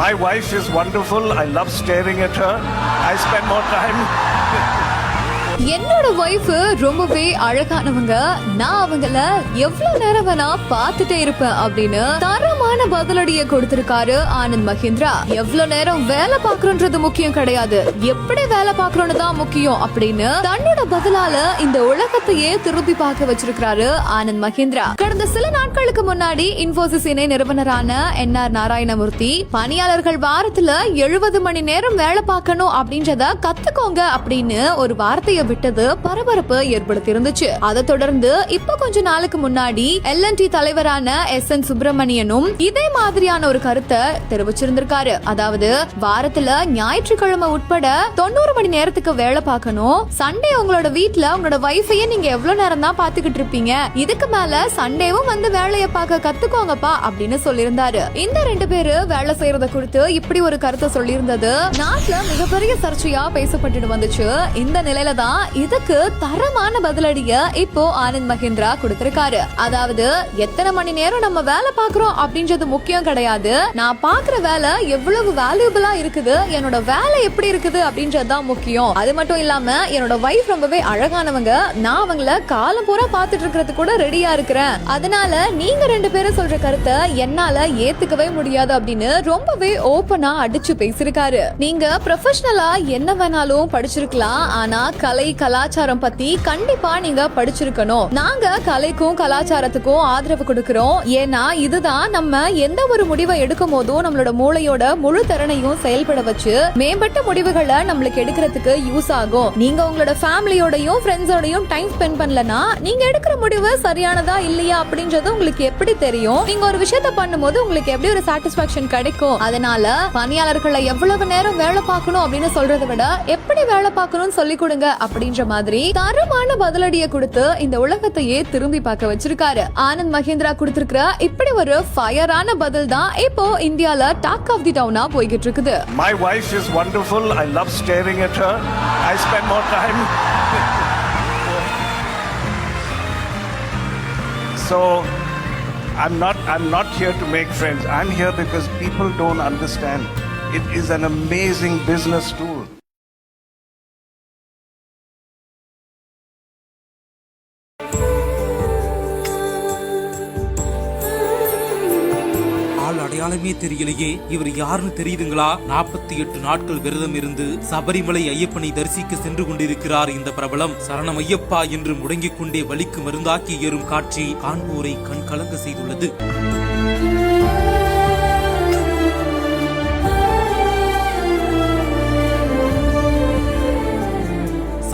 My wife is wonderful. I love staring at her. I spend more time. என்னோட wife ரொம்பவே அழகானவங்க. நான் அவங்கள எவ்வளவு நேரம் வேணா பார்த்துட்டே இருப்பேன் அப்படின்னு தரமான பதிலடியை கொடுத்திருக்காரு ஆனந்த் மஹிந்திரா. எவ்வளவு நேரம் வேலை பாக்குறோன்றது முக்கியம் கிடையாது, எப்படி வேலை பாக்குறோன்னு தான் முக்கியம் அப்படின்னு தன்னோட பதிலால இந்த உலகத்தையே திருப்பி பார்க்க வச்சிருக்காரு ஆனந்த் மஹிந்திரா. கடந்த சில நாட்களுக்கு முன்னாடி இன்போசிஸ் இணை நிறுவனரான NR நாராயணமூர்த்தி பணியாளர்கள் வாரத்துல 70 மணி நேரம் வேலை பார்க்கணும் அப்படின்றத கத்துக்கோங்க அப்படின்னு ஒரு வார்த்தையை விட்டது பரபரப்பு ஏற்படுத்தி இருந்துச்சு. அதை தொடர்ந்து இப்ப கொஞ்ச நாளுக்கு முன்னாடி LNT தலைவரான SN சுப்பிரமணியனும் இதே மாதிரியான ஒரு கருத்தை தெரிவிச்சிருந்திருக்காரு. அதாவது வாரத்துல ஞாயிற்றுக்கிழமை உட்பட 90 மணி நேரத்துக்கு வேலை பார்க்கணும். சண்டே உங்களோட வீட்டுல உங்களோட வைஃபையே நீங்க எவ்வளவு நேரம் தான் பாத்துக்கிட்டு இருப்பீங்க, இதுக்கு மேல சண்டேவும் வந்து வேலையை பார்க்க கத்துக்கோங்கப்பா அப்படின்னு சொல்லியிருந்தாரு. இந்த 2 பேரு வேலை செய்யறத குறித்து இப்படி ஒரு கருத்தை சொல்லியிருந்தது நாட்டுல மிகப்பெரிய சர்ச்சையா பேசப்பட்டு வந்துச்சு. இந்த நிலையில தான் இதுக்கு தரமான பதிலடிய இப்போ ஆனந்த் மஹிந்திரா கொடுத்திருக்காரு. அதாவது எத்தனை மணி நேரம் நம்ம வேலை பாக்குறோம் அப்படின்றது முக்கியம் கிடையாது, நான் பாக்குற வேலை எவ்வளவு வேல்யூபிளா இருக்குது, என்னோட வேலை எப்படி இருக்குது அப்படின்றதுதான் முக்கியம். அது மட்டும் இல்லாம என்னோட வைஃப் ரொம்பவே அழகானவங்க, நான் அவங்கள காலம் பூரா பாத்துட்டு இருக்கிறது கூட ரெடியா இருக்கிறேன். அதனால நீங்க 2 பேரும் சொல்ற கருத்தை என்னால ஏத்துக்கவே முடியாது அப்படின்னு ரொம்பவே ஓபனா அடிச்சு பேசிருக்காரு. நீங்க ப்ரொஃபஷனலா என்ன வேணாலும் படிச்சிருக்கலாம், ஆனா கலை கலாச்சாரம் பத்தி கண்டிப்பா நீங்க படிச்சிருக்கணும். நாங்க கலைக்கும் கலாச்சாரத்துக்கும் ஆதரவு கொடுக்கிறோம். ஏன்னா இதுதான் நம்ம எந்த ஒரு முடிவை எடுக்கும் போதும் நம்மளோட மூளையோட முழு திறனையும் செயல்பட வச்சு மேம்பட்ட முடிவுகளை நம்மளுக்கு எடுக்கிறதுக்கு யூஸ் ஆகும். நீங்க உங்களோட ஃபேமிலியோடையும் ஃப்ரெண்ட்ஸோடையும் டைம் ஸ்பெண்ட் பண்ணலனா நீங்க எடுக்கிற முடிவு சரியானதா இல்லையா அப்படின்றது உங்களுக்கு எப்படி தெரியும்? நீங்க ஒரு விஷயத்த பண்ணும்போது உங்களுக்கு எப்படி ஒரு சாட்டிஸ்பாக்சன் கிடைக்கும்? அதனால பணியாளர்களை எவ்வளவு நேரம் வேலை பார்க்கணும் அப்படின்னு சொல்றதை விட எப்படி வேலை பார்க்கணும்னு சொல்லி கொடுங்க அப்படின்ற மாதிரி தரமான பதிலடியை கொடுத்து இந்த உலகத்தையே திரும்பி பார்க்க வச்சிருக்காரு. ஆனந்த் மஹிந்திரா கொடுத்திருக்கிற இப்படி ஒரு ஃபயரான பதில் தான் இப்போ இந்தியால டாக் ஆஃப் தி டவுனா போய்கிட்டு இருக்குது. My wife is wonderful. I love staring at her. I spend more time. So I'm not here to make friends. I'm here because people don't understand. It is an amazing business tool. அடையாளமே தெரியலையே, இவர் யாருன்னு தெரியுதுங்களா? 48 நாட்கள் விரதம் இருந்து சபரிமலை ஐயப்பனை தரிசிக்க சென்று கொண்டிருக்கிறார் இந்த பிரபலம். சரணம் ஐயப்பா என்று முடங்கிக் கொண்டே வலிக்கு மருந்தாக்கி ஏறும் காட்சி காண்போரை கண் கலங்க செய்துள்ளது.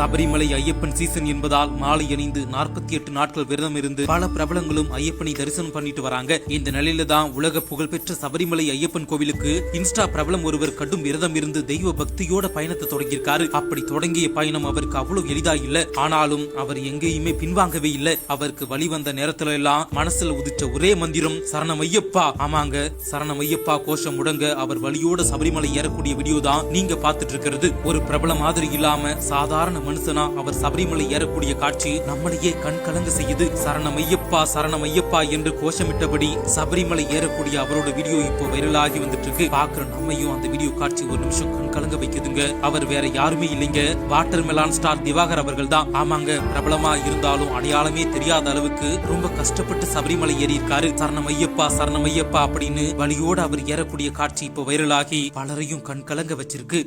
சபரிமலை ஐயப்பன் சீசன் என்பதால் மாலை அணிந்து 48 நாட்கள் விரதம் இருந்து பல பிரபலங்களும் ஐயப்பனை தரிசனம் பண்ணிட்டு வராங்க. இந்த நிலையில தான் உலக புகழ்பெற்ற சபரிமலை ஐயப்பன் கோவிலுக்கு இன்ஸ்டா பிரபலம் ஒருவர் கடும் விரதம் இருந்து தெய்வ பக்தியோட பயணத்தை தொடங்கியிருக்காரு. அப்படி தொடங்கிய பயணம் அவருக்கு அவ்வளவு எளிதா இல்ல. ஆனாலும் அவர் எங்கேயுமே பின்வாங்கவே இல்ல. அவருக்கு வழி வந்த நேரத்துல எல்லாம் மனசுல உதிச்ச ஒரே மந்திரம் சரணம் ஐயப்பா. ஆமாங்க, சரணம் ஐயப்பா கோஷம் முடங்க அவர் வழியோட சபரிமலை ஏறக்கூடிய வீடியோ தான் நீங்க பாத்துட்டு இருக்கிறது. ஒரு பிரபல மாதிரி இல்லாம சாதாரண மனுஷனா அவர் சபரிமலை ஏறக்கூடிய காட்சி நம்மளையே கண் கலங்க செய்யுது. சரணம் ஐயப்பா சரணம் ஐயப்பா என்று கோஷமிட்டபடி சபரிமலை ஏறக்கூடிய அவரோட வீடியோ இப்போ வைரலாகி வந்துட்டு இருக்கு. பாக்குற நம்மையும் அந்த வீடியோ காட்சி ஒரு நிமிஷம் கண் கலங்க வைக்குதுங்க. அவர் வேற யாருமே இல்லைங்க, வாட்டர் மெலான் ஸ்டார் திவாகர் அவர்கள் தான். ஆமாங்க, பிரபலமா இருந்தாலும் அடையாளமே தெரியாத அளவுக்கு ரொம்ப கஷ்டப்பட்டு சபரிமலை ஏறி இருக்காரு. சரணம் ஐயப்பா அப்படின்னு வழியோட அவர் ஏறக்கூடிய காட்சி இப்போ வைரலாகி பலரையும் கண் கலங்க வச்சிருக்கு.